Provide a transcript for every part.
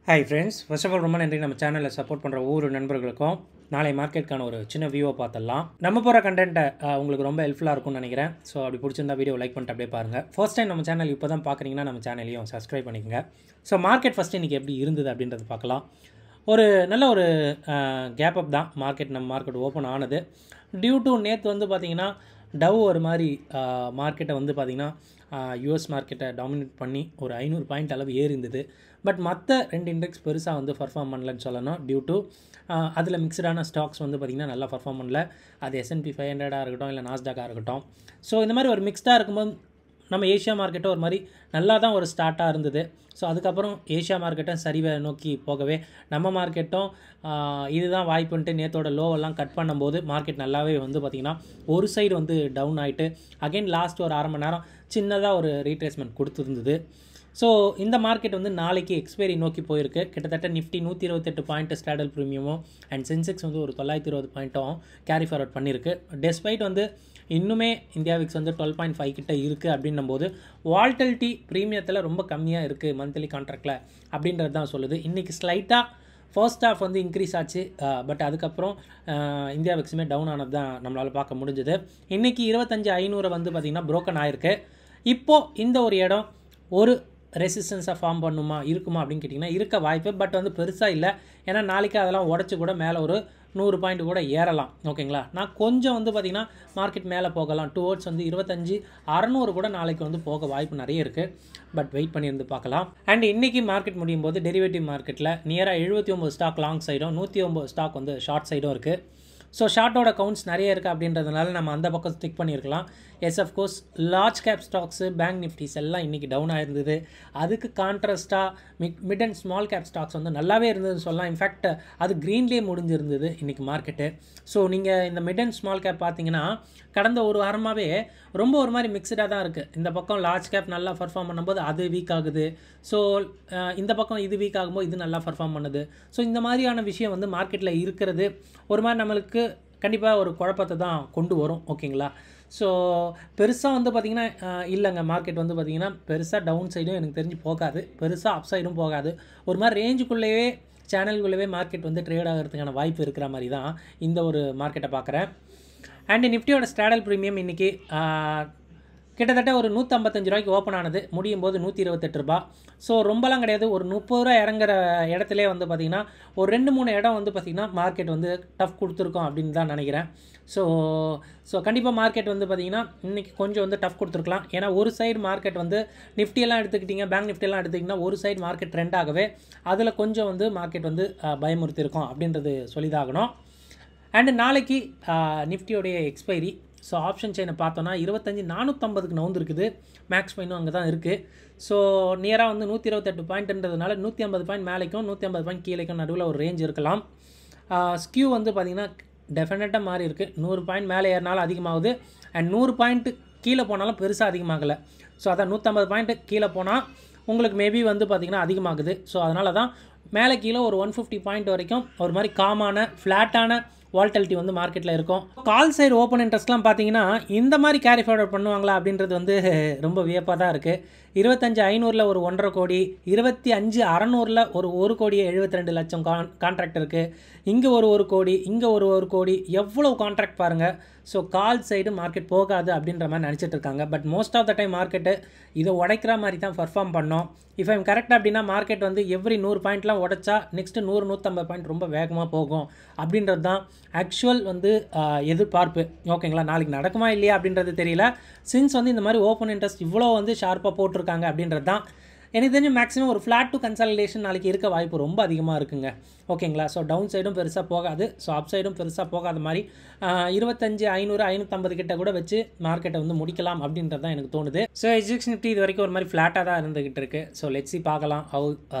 Hi friends, first of all ரொம்ப நன்றி நம்ம சேனலில் சப்போர்ட் பண்ணுற ஒவ்வொரு நண்பர்களுக்கும். நாளை மார்க்கெட்டுக்கான ஒரு சின்ன வியூவை பார்த்துடலாம். நம்ம போகிற கண்டென்ட்டை உங்களுக்கு ரொம்ப ஹெல்ப்ஃபுல்லாக இருக்கும்னு நினைக்கிறேன். ஸோ அப்படி பிடிச்சிருந்தா வீடியோ லைக் பண்ணிட்டு அப்படியே பாருங்கள். ஃபர்ஸ்ட் டைம் நம்ம சேனல் இப்போ தான் பார்க்குறீங்கன்னா நம்ம சேனலையும் சப்ஸ்கிரைப் பண்ணிக்கோங்க. ஸோ மார்க்கெட் ஃபஸ்ட்டு இன்றைக்கி எப்படி இருந்தது அப்படின்றத பார்க்கலாம். ஒரு நல்ல ஒரு கேப் அப் தான் நம்ம மார்க்கெட் ஓப்பன் ஆனது. டியூ டு நேற்று வந்து பார்த்திங்கன்னா டவ் ஒரு மாதிரி மார்க்கெட்டை வந்து பார்த்திங்கன்னா யூஎஸ் மார்க்கெட்டை டாமினேட் பண்ணி ஒரு 500 பாயிண்ட் அளவு ஏறி இருந்தது. பட் மற்ற 2 இண்டெக்ஸ் பெருசாக வந்து பர்ஃபார்ம் பண்ணலன்னு சொல்லணும். டியூ டு அதில் மிக்சடான ஸ்டாக்ஸ் வந்து பார்த்திங்கன்னா நல்லா பர்ஃபார்ம் பண்ணல. அது S&P 500 இருக்கட்டும், இல்லை நாஸ்டாக்காக இருக்கட்டும். ஸோ இந்த மாதிரி ஒரு மிக்ஸ்டாக இருக்கும்போது நம்ம ஏஷியா மார்க்கெட்டும் ஒரு மாதிரி நல்லா தான் ஒரு ஸ்டார்ட்டாக இருந்தது. ஸோ அதுக்கப்புறம் ஏஷியா மார்க்கெட்டும் சரிவை நோக்கி போகவே நம்ம மார்க்கெட்டும் இதுதான் வாய்ப்புன்ட்டு நேற்றோட லோவெல்லாம் கட் பண்ணும்போது மார்க்கெட் நல்லாவே வந்து பார்த்திங்கன்னா ஒரு சைடு வந்து டவுன் ஆகிட்டு அகைன் லாஸ்ட் ஒரு அரை மணி நேரம் சின்னதாக ஒரு ரீட்ரேஸ்மெண்ட் கொடுத்துருந்தது. ஸோ இந்த மார்க்கெட் வந்து நாளைக்கு எக்ஸ்பைரி நோக்கி போயிருக்கு. கிட்டத்தட்ட நிஃப்டி 128 பாயிண்ட் ஸ்டாண்டர்ட் ப்ரீமியமும் அண்ட் சென்செக்ஸ் வந்து ஒரு 920 பாயிண்ட்டும் கேரி ஃபார்வர்ட் பண்ணியிருக்கு. டெஸ்பைட் வந்து இன்னுமே இந்தியா விக்ஸ் வந்து 12.5 கிட்ட இருக்குது அப்படின்னும் போது வால்டிலிட்டி ப்ரீமியத்தில் ரொம்ப கம்மியாக இருக்குது மந்த்லி கான்ட்ராக்டில் அப்படின்றது தான் சொல்லுது. இன்றைக்கி ஸ்லைட்டாக ஃபர்ஸ்ட் ஹாஃப் வந்து இன்க்ரீஸ் ஆச்சு. பட் அதுக்கப்புறம் இந்தியா விக்ஸுமே டவுன் ஆனது தான் நம்மளால் பார்க்க முடிஞ்சுது. இன்றைக்கி 25,500 வந்து பார்த்திங்கன்னா ப்ரோக்கன் ஆகிருக்கு. இப்போது இந்த ஒரு இடம் ஒரு ரெசிஸ்டன்ஸாக ஃபார்ம் இருக்குமா அப்படின்னு கேட்டிங்கன்னா இருக்க வாய்ப்பு. பட் வந்து பெருசாக இல்லை. ஏன்னா நாளைக்கு அதெல்லாம் உடச்சி கூட மேலே ஒரு 100 பாயிண்ட் கூட ஏறலாம். ஓகேங்களா, நான் கொஞ்சம் வந்து பார்த்திங்கன்னா மார்க்கெட் மேலே போகலாம் டுவோர்ட்ஸ் வந்து 25,600 கூட நாளைக்கு வந்து போக வாய்ப்பு நிறைய இருக்குது. பட் வெயிட் பண்ணியிருந்து பார்க்கலாம். அண்ட் இன்றைக்கி மார்க்கெட் முடியும் போது டெரிவேட்டிவ் மார்க்கெட்டில் நியராக 79 ஸ்டாக் லாங் சைடும் 109 ஸ்டாக் வந்து ஷார்ட் சைடும் இருக்குது. ஸோ ஷார்ட்டோட கவுண்ட்ஸ் நிறைய இருக்குது அப்படின்றதுனால நம்ம அந்த பக்கம் ஸ்டிக் பண்ணியிருக்கலாம். Yes, of course large cap stocks bank Niftys எல்லாம் இன்றைக்கி டவுன் ஆகிருந்தது. அதுக்கு கான்ட்ராஸ்ட்டாக mid and small cap stocks வந்து நல்லாவே இருந்ததுன்னு சொல்லலாம். இன்ஃபேக்ட் அது க்ரீன்லேயே முடிஞ்சிருந்தது இன்றைக்கி மார்க்கெட்டு. ஸோ நீங்கள் இந்த மிட் அண்ட் ஸ்மால் கேப் பார்த்தீங்கன்னா கடந்த ஒரு வாரமாகவே ரொம்ப ஒரு மாதிரி மிக்சடாக தான் இருக்குது. இந்த பக்கம் லார்ஜ் கேப் நல்லா பர்ஃபார்ம் பண்ணும்போது அது வீக் ஆகுது. ஸோ இந்த பக்கம் இது வீக் ஆகும்போது இது நல்லா பர்ஃபார்ம் பண்ணுது. ஸோ இந்த மாதிரியான விஷயம் வந்து மார்க்கெட்டில் இருக்கிறது ஒரு மாதிரி நம்மளுக்கு கண்டிப்பாக ஒரு குழப்பத்தை தான் கொண்டு வரும். ஓகேங்களா, ஸோ பெருசாக வந்து பார்த்திங்கன்னா இல்லைங்க, மார்க்கெட் வந்து பார்த்திங்கன்னா பெருசாக டவுன் சைடும் எனக்கு தெரிஞ்சு போகாது, பெருசாக அப் சைடும் போகாது. ஒரு மாதிரி ரேஞ்சுக்குள்ளேயே சேனல்குள்ளேயே மார்க்கெட் வந்து ட்ரேட் ஆகிறதுக்கான வாய்ப்பு இருக்கிற மாதிரி தான் இந்த ஒரு மார்க்கெட்டை பார்க்குறேன். அண்ட் நிஃப்டியோட ஸ்டாண்டர்ட் ப்ரீமியம் இன்றைக்கி கிட்டத்தட்ட ஒரு 155 ரூபாய்க்கு ஓப்பன் ஆனது. முடியும் போது 128 ரூபா. ஸோ ரொம்பலாம் கிடையாது, ஒரு 30 ரூபா இறங்குற இடத்துல வந்து பார்த்திங்கன்னா ஒரு 2-3 இடம் வந்து பார்த்திங்கன்னா மார்க்கெட் வந்து டஃப் கொடுத்துருக்கோம் அப்படின்னு தான் நினைக்கிறேன். ஸோ கண்டிப்பாக மார்க்கெட் வந்து பார்த்திங்கன்னா இன்றைக்கி கொஞ்சம் வந்து டஃப் கொடுத்துருக்கலாம். ஏன்னா ஒரு சைடு மார்க்கெட் வந்து நிஃப்டியெல்லாம் எடுத்துக்கிட்டிங்க, பேங்க் நிஃப்டியெல்லாம் எடுத்துக்கிட்டிங்கன்னா ஒரு சைடு மார்க்கெட் ட்ரெண்ட் ஆகவே அதில் கொஞ்சம் வந்து மார்க்கெட் வந்து பயமுறுத்திருக்கோம் அப்படின்றது சொல்லிதாகணும். அண்டு நாளைக்கு நிஃப்டியோடைய எக்ஸ்பைரி. ஸோ ஆப்ஷன் செயினை பார்த்தோன்னா 25,450க்கு நவுந்துருக்குது. மேக்ஸ் பாயிண்ட்டும் அங்கே தான் இருக்குது. ஸோ நியராக வந்து 128 பாயிண்ட்ன்றதுனால 150 பாயிண்ட் மேலேக்கும் 150 பாயிண்ட் கீழேக்கும் நடுவில் ஒரு ரேஞ்ச் இருக்கலாம். ஸ்கியூ வந்து பார்த்திங்கன்னா டெஃபினட்டாக மாறி இருக்குது. 100 பாயிண்ட் மேலே ஏறினாலும் அதிகமாகுது, அண்ட் 100 பாயிண்ட்டு கீழே போனாலும் பெருசாக அதிகமாகலை. ஸோ அதான் 150 பாயிண்ட்டு கீழே போனால் உங்களுக்கு மேபி வந்து பார்த்திங்கன்னா அதிகமாகுது. ஸோ அதனால தான் மேலே கீழே ஒரு 150 பாயிண்ட் வரைக்கும் ஒரு மாதிரி காமான ஃப்ளாட்டான வால்டிலிட்டி வந்து மார்க்கெட்டில் இருக்கும். கால் சைடு ஓப்பன் இன்ட்ரெஸ்ட்லாம் பார்த்தீங்கன்னா இந்த மாதிரி கேரி ஃபார்வர்ட் பண்ணுவாங்களா அப்படின்றது வந்து ரொம்ப வியப்பாக தான் இருக்குது. 25,500 ஒரு 1.5 கோடி, 25,600 ஒரு 1,72,00,000 கான்ட்ராக்ட் இருக்குது. இங்கே ஒரு 1 கோடி, இங்கே ஒரு 1 கோடி, எவ்வளோ கான்ட்ராக்ட் பாருங்கள். ஸோ கால் சைடு மார்க்கெட் போகாது அப்படின்ற மாதிரி நினச்சிட்டு இருக்காங்க. But most of the time market இதை உடைக்கிற மாதிரி தான் பர்ஃபார்ம் பண்ணோம். இஃப் ஐம் கரெக்டாக அப்படின்னா மார்க்கெட் வந்து எவ்ரி 100 பாயிண்ட்லாம் உடைச்சா நெக்ஸ்ட்டு 100-150 பாயிண்ட் ரொம்ப வேகமாக போகும் அப்படின்றது தான் ஆக்சுவல் வந்து எதிர்பார்ப்பு. ஓகேங்களா, நாளைக்கு நடக்குமா இல்லையா அப்படின்றது தெரியல. சின்ஸ் வந்து இந்த மாதிரி ஓப்பன் இன்ட்ரெஸ்ட் இவ்வளோ வந்து ஷார்ப்பாக போட்டிருக்காங்க அப்படின்றது தான் எனக்கு தெரிஞ்சு மேக்ஸிமம் ஒரு ஃப்ளாட் டு கன்சாலிடேஷன் நாளைக்கு இருக்க வாய்ப்பு ரொம்ப அதிகமாக இருக்குங்க. ஓகேங்களா, ஸோ டவுன் சைடும் பெருசாக போகாது, ஸோ அப் சைடும் பெருசாக போகாத மாதிரி 25,500 550 கிட்ட கூட வச்சு மார்க்கெட்டை வந்து முடிக்கலாம் அப்படின்றது தான் எனக்கு தோணுது. ஸோ எஸ்ஜிஎக்ஸ் நிஃப்டி இது வரைக்கும் ஒரு மாதிரி ஃப்ளாட்டாக தான் இருந்துகிட்டு இருக்குது. ஸோ லெட்ஸி பார்க்கலாம் ஹவு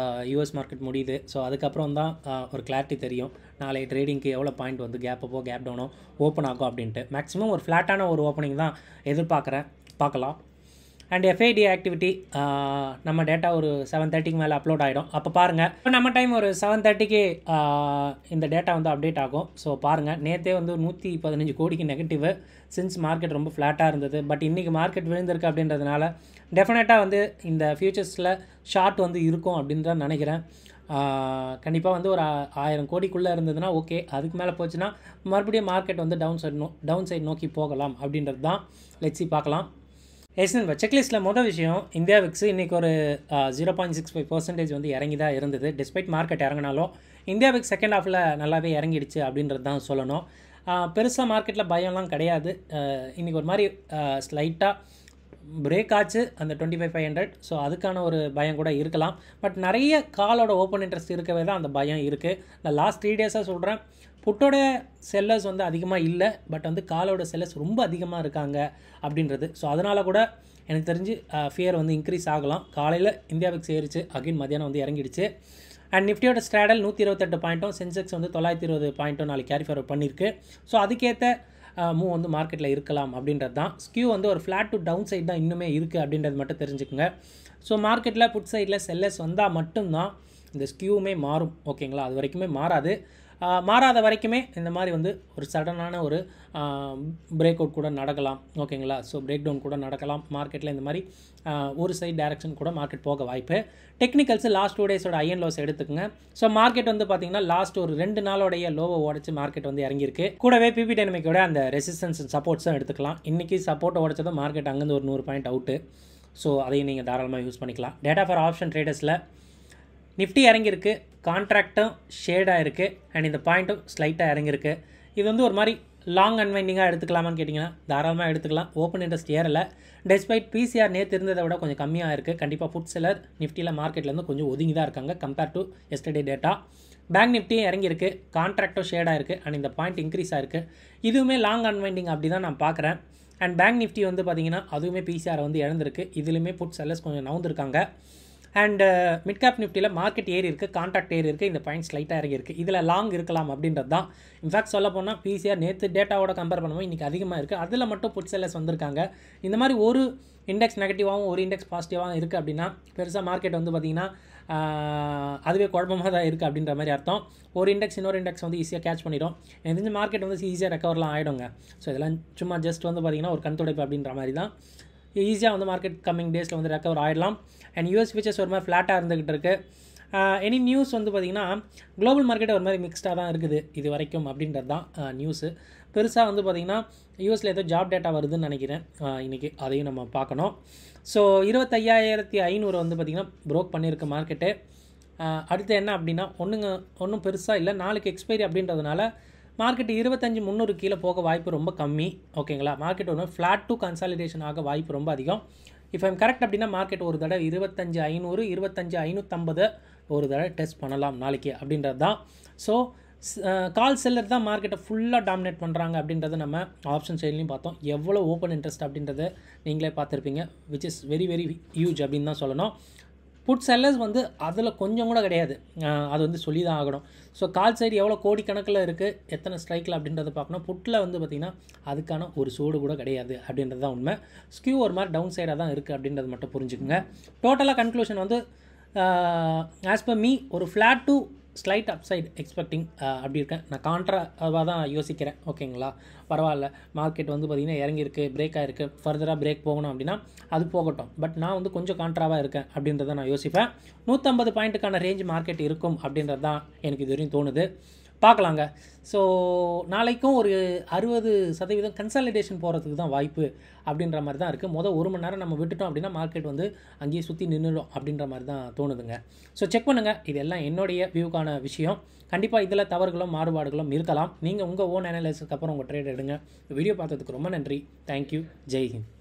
யூஎஸ் மார்க்கெட் முடியுது. ஸோ அதுக்கப்புறம் தான் ஒரு கிளாரிட்டி தெரியும் நாளை ட்ரேடிங்க்கு எவ்வளோ பாயிண்ட் வந்து கேப் அப்போ கேப் டவுனோ ஓப்பன் ஆகும் அப்படின்ட்டு. மேக்ஸிமம் ஒரு ஃப்ளாட்டான ஒரு ஓப்பனிங் தான் எதிர்பார்க்குறேன், பார்க்கலாம். அண்ட் FID ஆக்டிவிட்டி நம்ம டேட்டா ஒரு 7:30க்கு மேலே அப்லோட் ஆகிடும். அப்போ பாருங்கள், இப்போ நம்ம டைம் ஒரு 7:30க்கு இந்த டேட்டா வந்து அப்டேட் ஆகும். ஸோ பாருங்கள், நேற்றே வந்து 115 கோடிக்கு நெகட்டிவ் சின்ஸ் மார்க்கெட் ரொம்ப ஃப்ளாட்டாக இருந்தது. பட் இன்றைக்கி மார்க்கெட் விழுந்திருக்கு அப்படின்றதுனால டெஃபினட்டாக வந்து இந்த ஃபியூச்சர்ஸில் ஷார்ட் வந்து இருக்கும் அப்படின்னு தான் நினைக்கிறேன். கண்டிப்பாக வந்து ஒரு 1000 கோடிக்குள்ளே இருந்ததுன்னா ஓகே. அதுக்கு மேலே போச்சுன்னா மறுபடியும் மார்க்கெட் வந்து டவுன் சைட் நோக்கி போகலாம் அப்படின்றது தான். லெட்ஸ் சி பார்க்கலாம். எஸ் நண்பா, செக்லிஸ்ட்டில் மொதல் விஷயம் இந்தியா விக்ஸ் இன்றைக்கி ஒரு 0.65% வந்து இறங்கி தான் இருந்தது. டிஸ்பைட் மார்க்கெட் இறங்கினாலும் இந்தியா விக்ஸ் செகண்ட் ஹாஃபில் நல்லாவே இறங்கிடுச்சு அப்படின்றது தான் சொல்லணும். பெருசாக மார்க்கெட்டில் பயம்லாம் கிடையாது. இன்றைக்கி ஒரு மாதிரி ஸ்லைட்டாக பிரேக் ஆச்சு அந்த 25,500. ஸோ அதுக்கான ஒரு பயம் கூட இருக்கலாம். பட் நிறைய காலோட ஓப்பன் இன்ட்ரெஸ்ட் இருக்கவே தான் அந்த பயம் இருக்குது. இந்த லாஸ்ட் 3 டேஸாக சொல்கிறேன், புட்டோட செல்லர்ஸ் வந்து அதிகமாக இல்லை, பட் வந்து காலோட செல்லர்ஸ் ரொம்ப அதிகமாக இருக்காங்க அப்படின்றது. ஸோ அதனால் கூட எனக்கு தெரிஞ்சு ஃபியர் வந்து இன்க்ரீஸ் ஆகலாம். காலையில் இந்தியா விக்ஸ் ஏறிச்சு, அகைன் மதியானம் வந்து இறங்கிடுச்சு. அண்ட் நிஃப்டியோட ஸ்ட்ராடல் 128 பாயிண்ட்டும், சென்செக்ஸ் வந்து 920 பாயிண்ட்டும் நாளைக்கு கேரி ஃபார்வர்ட் பண்ணியிருக்கு. ஸோ அதுக்கேற்ற மூவ் வந்து மார்க்கெட்டில் இருக்கலாம் அப்படின்றது தான். ஸ்கியூ வந்து ஒரு ஃப்ளாட் டு டவுன் சைட் தான் இன்னுமே இருக்குது அப்படின்றது மட்டும் தெரிஞ்சுக்குங்க. ஸோ மார்க்கெட்டில் புட் சைடில் செல்லர்ஸ் வந்தால் மட்டும்தான் இந்த ஸ்கியூவுமே மாறும். ஓகேங்களா? அது வரைக்குமே மாறாது. மாறாத வரைக்குமே இந்த மாதிரி வந்து ஒரு சடனான ஒரு பிரேக் அவுட் கூட நடக்கலாம். ஓகேங்களா? ஸோ பிரேக் டவுன் கூட நடக்கலாம் மார்க்கெட்டில். இந்த மாதிரி ஒரு சைட் டைரக்ஷன் கூட மார்க்கெட் போக வாய்ப்பு. டெக்னிக்கல்ஸ் லாஸ்ட் 2 டேஸோட ஐஎன் லோஸ் எடுத்துக்கோங்க. ஸோ மார்க்கெட் வந்து பார்த்திங்கன்னா லாஸ்ட் ஒரு 2 நாளோடைய லோவை உடச்சி மார்க்கெட் வந்து இறங்கியிருக்கு. கூடவே பிபி டைனமிக்கோட அந்த ரெசிஸ்டன்ஸ் சப்போர்ட்ஸும் எடுத்துக்கலாம். இன்றைக்கி சப்போர்ட்டை உடச்சதும் மார்க்கெட் அங்கேருந்து ஒரு 100 பாயிண்ட் அவுட்டு. ஸோ அதையும் நீங்கள் தாராளமாக யூஸ் பண்ணிக்கலாம். டேட்டா ஃபார் ஆப்ஷன் ட்ரேடர்ஸில் நிஃப்டி இறங்கியிருக்கு, கான்ட்ராக்டும் ஷேடாக இருக்குது, அண்ட் இந்த பாயிண்ட்டும் ஸ்லைட்டாக இறங்கியிருக்கு. இது வந்து ஒரு மாதிரி லாங் அன்வைண்டிங்காக எடுத்துக்கலாமான்னு கேட்டிங்கன்னா தாராளமாக எடுத்துக்கலாம். ஓப்பன் இன்ட்ரெஸ்ட் ஏறலை. டெஸ்பைட் பிசிஆர் நேற்று இருந்ததை விட கொஞ்சம் கம்மியாக இருக்குது. கண்டிப்பாக புட் செல்லர் நிஃப்டியில் மார்க்கெட்லேருந்து கொஞ்சம் ஒதுங்கி தான் இருக்காங்க compare to yesterday data. Bank நிஃப்டியும் இறங்கியிருக்கு, கான்ட்ராக்டும் ஷேடாக இருக்குது, அண்ட் இந்த பாயிண்ட் இன்க்ரீஸ் ஆகிருக்கு. இதுவுமே லாங் அன்வைண்டிங் அப்படி தான் நான் பார்க்குறேன். அண்ட் பேங்க் நிஃப்டி வந்து பார்த்திங்கன்னா அதுவுமே பிசிஆர் வந்து இழந்திருக்கு. இதுலையுமே புட் செல்லர்ஸ் கொஞ்சம் நவுந்திருக்காங்க. அண்ட் மிட் கேப் நிஃப்டியில் மார்க்கெட் ஏறி இருக்குது, கான்ட்ராக்ட் ஏறி இருக்குது, இந்த பாயிண்ட் ஸ்லைட்டாக இறங்கி இருக்குது. இதில் லாங் இருக்கலாம் அப்படின்றது தான். இன்ஃபேக்ட் சொல்ல போனால் பிசிஆர் நேற்று டேட்டாவோட கம்பேர் பண்ணும்போது இன்றைக்கி அதிகமாக இருக்குது. அதில் மட்டும் புட் செல்லர்ஸ் வந்திருக்காங்க. இந்த மாதிரி ஒரு இண்டெக்ஸ் நெகட்டிவாகவும் ஒரு இண்டெக்ஸ் பாசிட்டிவாகவும் இருக்குது அப்படின்னா பெருசாக மார்க்கெட் வந்து பார்த்திங்கன்னா அதுவே குழப்பமாக தான் இருக்குது அப்படின்ற மாதிரி அர்த்தம். ஒரு இண்டெக்ஸ் இன்னொரு இண்டெக்ஸ் வந்து ஈஸியாக கேட்ச் பண்ணிடும். எனக்கு தெரிஞ்ச மார்க்கெட் வந்து ஈஸியாக ரெக்கவர்லாம் ஆகிடுங்க. ஸோ இதெல்லாம் சும்மா ஜஸ்ட் வந்து பார்த்திங்கன்னா ஒரு கண் துடைப்பு அப்படின்ற மாதிரி தான். ஈஸியாக வந்து மார்க்கெட் கம்மிங் டேஸில் வந்து ரெக்கவர் ஆகிடலாம். அண்ட் யூஎஸ் ஃபியூச்சர்ஸ் ஒரு மாதிரி ஃப்ளாட்டாக இருந்துகிட்டு இருக்குது. எனி நியூஸ் வந்து பார்த்திங்கன்னா குளோபல் மார்க்கெட் ஒரு மாதிரி மிக்ஸ்டாக தான் இருக்குது இது வரைக்கும் அப்படின்றது தான் நியூஸு. பெருசாக வந்து பார்த்திங்கன்னா யூஎஸில் ஏதோ ஜாப் டேட்டா வருதுன்னு நினைக்கிறேன் இன்றைக்கி, அதையும் நம்ம பார்க்கணும். ஸோ 25,500 வந்து பார்த்திங்கன்னா ப்ரோக் பண்ணியிருக்கு மார்க்கெட்டு. அடுத்து என்ன அப்படின்னா ஒன்றும் பெருசாக இல்லை. நாளைக்கு எக்ஸ்பைரி அப்படின்றதுனால மார்க்கெட் 25,300 கீழே போக வாய்ப்பு ரொம்ப கம்மி. ஓகேங்களா? மார்க்கெட் ஒன்று ஃப்ளாட் டு கன்சாலிடேஷன் ஆக வாய்ப்பு ரொம்ப அதிகம். இஃப் ஐம் கரெக்ட் அப்படின்னா மார்க்கெட் ஒரு தடவை 25,500 25,550 ஒரு தடவை டெஸ்ட் பண்ணலாம் நாளைக்கு அப்படின்றது தான். ஸோ கால் செல்லர் தான் மார்க்கெட்டை ஃபுல்லாக டாமினேட் பண்ணுறாங்க அப்படின்றத நம்ம ஆப்ஷன் சைட்லையும் பார்த்தோம். எவ்வளோ ஓப்பன் இன்ட்ரெஸ்ட் அப்படின்றத நீங்களே பார்த்துருப்பீங்க, which is very very huge அப்படின்னு தான் சொல்லணும். புட் செல்லர்ஸ் வந்து அதில் கொஞ்சம் கூட கிடையாது, அது வந்து சொல்லி தான் ஆகணும். ஸோ கால் சைடு எவ்வளோ கோடிக்கணக்கில் இருக்குது, எத்தனை ஸ்ட்ரைக்கில் அப்படின்றத பார்க்கணும். புட்டில் வந்து பார்த்திங்கன்னா அதுக்கான ஒரு சூடு கூட கிடையாது அப்படின்றது தான் உண்மை. ஸ்கியூ ஒரு மாதிரி டவுன் சைடாக தான் இருக்குது அப்படின்றது மட்டும் புரிஞ்சுக்குங்க. டோட்டலாக கன்க்ளூஷன் வந்து ஆஸ் பர் மீ ஒரு flat to slight upside expecting அப்படி இருக்கேன். நான் கான்ட்ராவாக தான் யோசிக்கிறேன். ஓகேங்களா? பரவாயில்ல, மார்க்கெட் வந்து பார்த்திங்கன்னா இறங்கியிருக்கு, பிரேக் ஆகிருக்கு, ஃபர்தராக பிரேக் போகணும் அப்படின்னா அது போகட்டும். பட் நான் வந்து கொஞ்சம் கான்ட்ராவாக இருக்கேன் அப்படின்றத நான் யோசிப்பேன். 150 பாயிண்ட்டுக்கான ரேஞ்ச் மார்க்கெட் இருக்கும் அப்படின்றது தான் எனக்கு இது வரையும் தோணுது. பார்க்கலாங்க. ஸோ நாளைக்கும் ஒரு 60% கன்சாலிடேஷன் போகிறதுக்கு தான் வாய்ப்பு அப்படின்ற மாதிரி தான் இருக்குது. ஒரு மணி நேரம் நம்ம விட்டுட்டோம் அப்படின்னா மார்க்கெட் வந்து அங்கேயே சுற்றி நின்றுடும் அப்படின்ற மாதிரி தான் தோணுதுங்க. ஸோ செக் பண்ணுங்கள். இதெல்லாம் என்னுடைய வியூக்கான விஷயம். கண்டிப்பாக இதில் தவறுகளும் மாறுபாடுகளும் இருக்கலாம். நீங்கள் உங்கள் ஓன் அனலைஸுக்கு அப்புறம் உங்கள் ட்ரேட் எடுங்க. வீடியோ பார்த்ததுக்கு ரொம்ப நன்றி. தேங்க்யூ. ஜெய் ஹிந்த்.